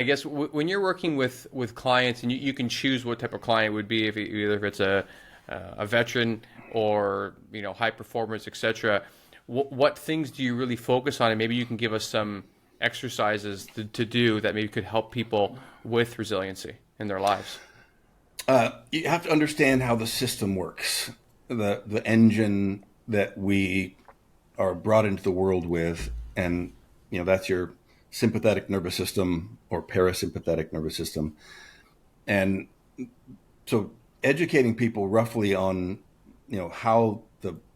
I guess when you're working with clients, and you can choose what type of client it would be, if either if it's a veteran or high performers, etc. What things do you really focus on? And maybe you can give us some exercises to do that maybe could help people with resiliency in their lives. You have to understand how the system works, the engine that we are brought into the world with, and that's your sympathetic nervous system or parasympathetic nervous system. And so educating people roughly on how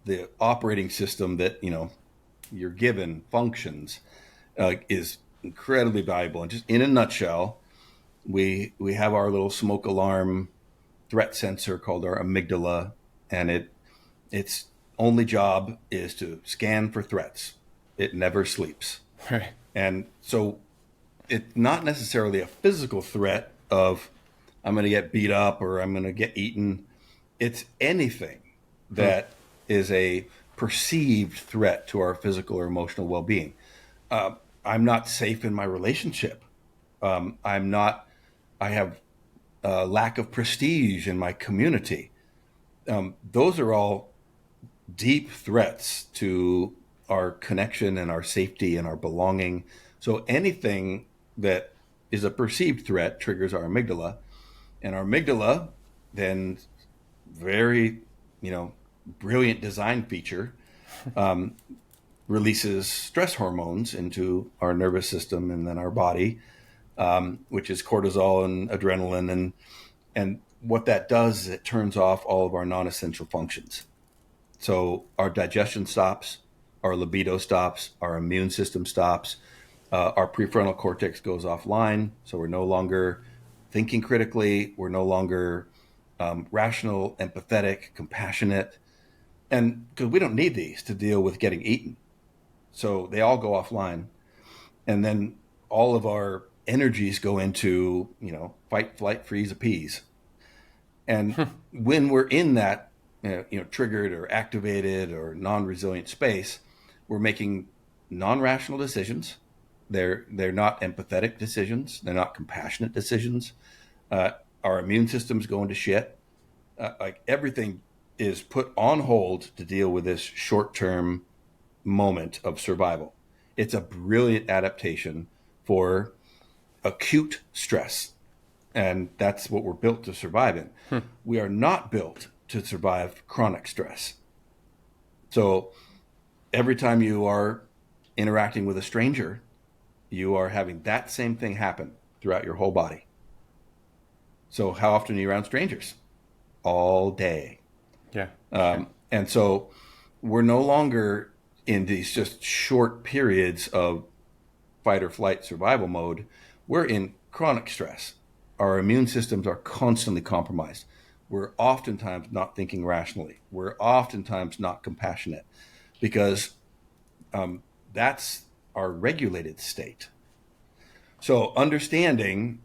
the operating system that you're given functions is incredibly valuable. And just in a nutshell, we have our little smoke alarm threat sensor called our amygdala, and its only job is to scan for threats. It never sleeps. Right. And so it's not necessarily a physical threat of I'm going to get beat up or I'm going to get eaten. It's anything that is a perceived threat to our physical or emotional well-being. I'm not safe in my relationship. I have a lack of prestige in my community. Those are all deep threats to our connection and our safety and our belonging. So anything that is a perceived threat triggers our amygdala, and our amygdala then very, brilliant design feature, releases stress hormones into our nervous system and then our body, which is cortisol and adrenaline. And what that does is it turns off all of our non-essential functions. So our digestion stops, our libido stops, our immune system stops, our prefrontal cortex goes offline. So we're no longer thinking critically. We're no longer rational, empathetic, compassionate. And because we don't need these to deal with getting eaten. So they all go offline. And then all of our energies go into, fight, flight, freeze, appease. And when we're in that, triggered or activated or non-resilient space, we're making non-rational decisions. They're not empathetic decisions. They're not compassionate decisions. Our immune system's going to shit. Like everything is put on hold to deal with this short-term moment of survival. It's a brilliant adaptation for acute stress. And that's what we're built to survive in. We are not built to survive chronic stress. So every time you are interacting with a stranger, you are having that same thing happen throughout your whole body. So how often are you around strangers? All day. Yeah. And so we're no longer in these just short periods of fight or flight survival mode. We're in chronic stress. Our immune systems are constantly compromised. We're oftentimes not thinking rationally. We're oftentimes not compassionate because that's our regulated state. So understanding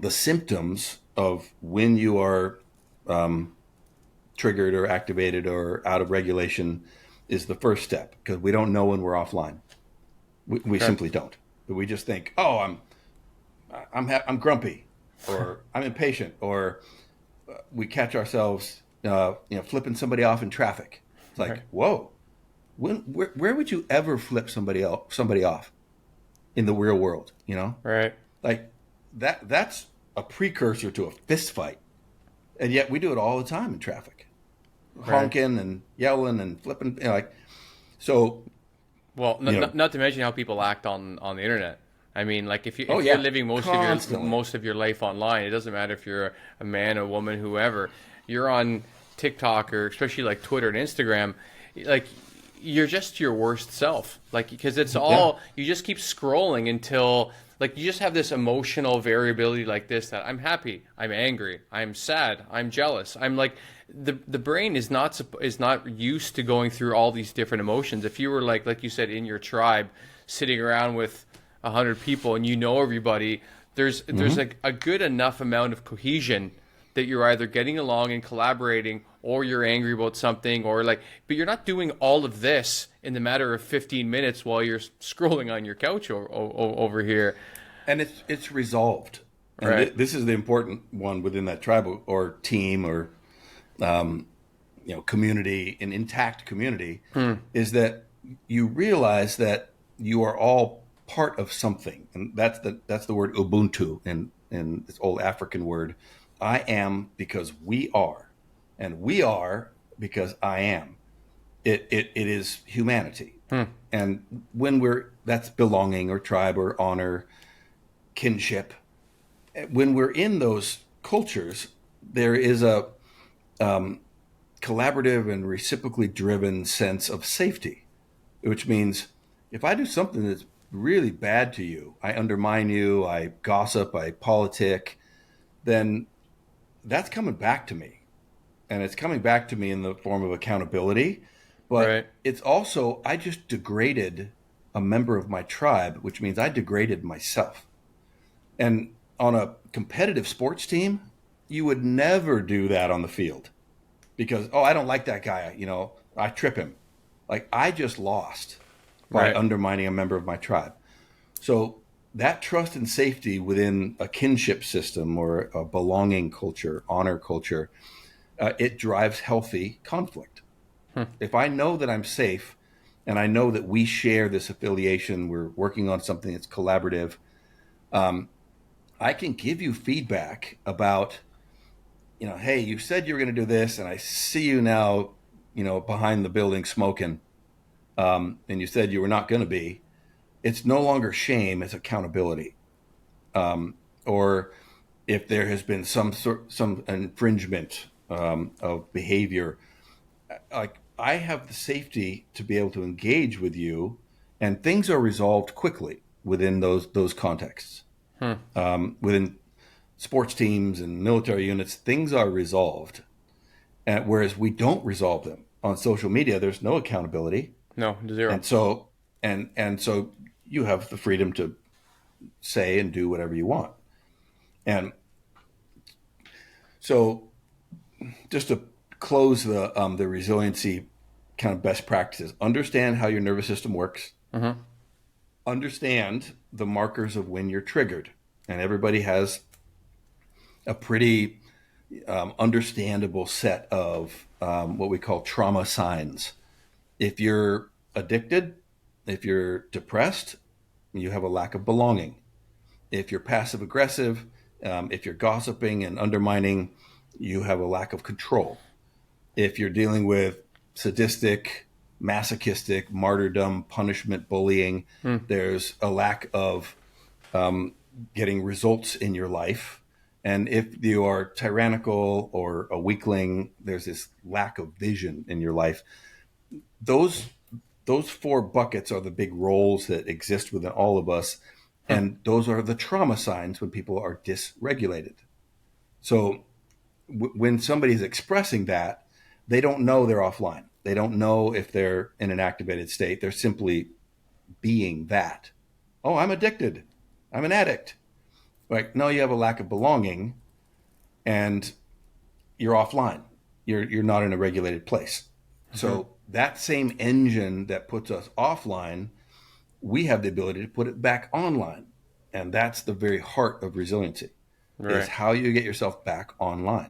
the symptoms of when you are triggered or activated or out of regulation is the first step, because we don't know when we're offline. We simply don't. We just think, oh, I'm grumpy, or I'm impatient, or we catch ourselves, flipping somebody off in traffic. It's like, whoa, where would you ever flip somebody off in the real world? Right. Like that's a precursor to a fist fight, and yet we do it all the time in traffic, honking and yelling and flipping, so. Well, not to mention how people act on the internet. I mean, like if you're living most of your life online, it doesn't matter if you're a man, a woman, whoever. You're on TikTok or especially like Twitter and Instagram, like you're just your worst self. Like because it's all you just keep scrolling until like you just have this emotional variability like this that I'm happy, I'm angry, I'm sad, I'm jealous. I'm like the brain is not used to going through all these different emotions. If you were like you said in your tribe, sitting around with 100 people and everybody, there's like a good enough amount of cohesion that you're either getting along and collaborating or you're angry about something but you're not doing all of this in the matter of 15 minutes while you're scrolling on your couch over here. And it's resolved. And Right. this is the important one within that tribe or team or community, an intact community, is that you realize that you are all part of something, and that's the word Ubuntu in this old African word. I am because we are, and we are because I am. It is humanity, and when that's belonging or tribe or honor, kinship. When we're in those cultures, there is a collaborative and reciprocally driven sense of safety, which means if I do something that's really bad to you, I undermine you, I gossip, I politic, then that's coming back to me. And it's coming back to me in the form of accountability. But Right. it's also, I just degraded a member of my tribe, which means I degraded myself. And on a competitive sports team, you would never do that on the field because, oh, I don't like that guy. I trip him. Like I just lost by Right. undermining a member of my tribe. So that trust and safety within a kinship system or a belonging culture, honor culture, it drives healthy conflict. If I know that I'm safe and I know that we share this affiliation, we're working on something that's collaborative, I can give you feedback about, hey, you said you were going to do this, and I see you now, behind the building smoking, and you said you were not going to be. It's no longer shame; it's accountability. Or if there has been some infringement of behavior, like I have the safety to be able to engage with you, and things are resolved quickly within those contexts. Within sports teams and military units, things are resolved. Whereas we don't resolve them on social media, there's no accountability. No, zero. And so you have the freedom to say and do whatever you want. And so just to close the resiliency kind of best practices, understand how your nervous system works. Understand the markers of when you're triggered. And everybody has a pretty understandable set of what we call trauma signs. If you're addicted, if you're depressed, you have a lack of belonging. If you're passive aggressive, if you're gossiping and undermining, you have a lack of control. If you're dealing with sadistic, masochistic, martyrdom, punishment, bullying, there's a lack of getting results in your life. And if you are tyrannical or a weakling, there's this lack of vision in your life. Those four buckets are the big roles that exist within all of us. And those are the trauma signs when people are dysregulated. So when somebody's expressing that, they don't know they're offline. They don't know if they're in an activated state. They're simply being that. Oh, I'm addicted. I'm an addict. Like, no, you have a lack of belonging and you're offline. You're not in a regulated place. So that same engine that puts us offline, we have the ability to put it back online. And that's the very heart of resiliency, is Right. how you get yourself back online.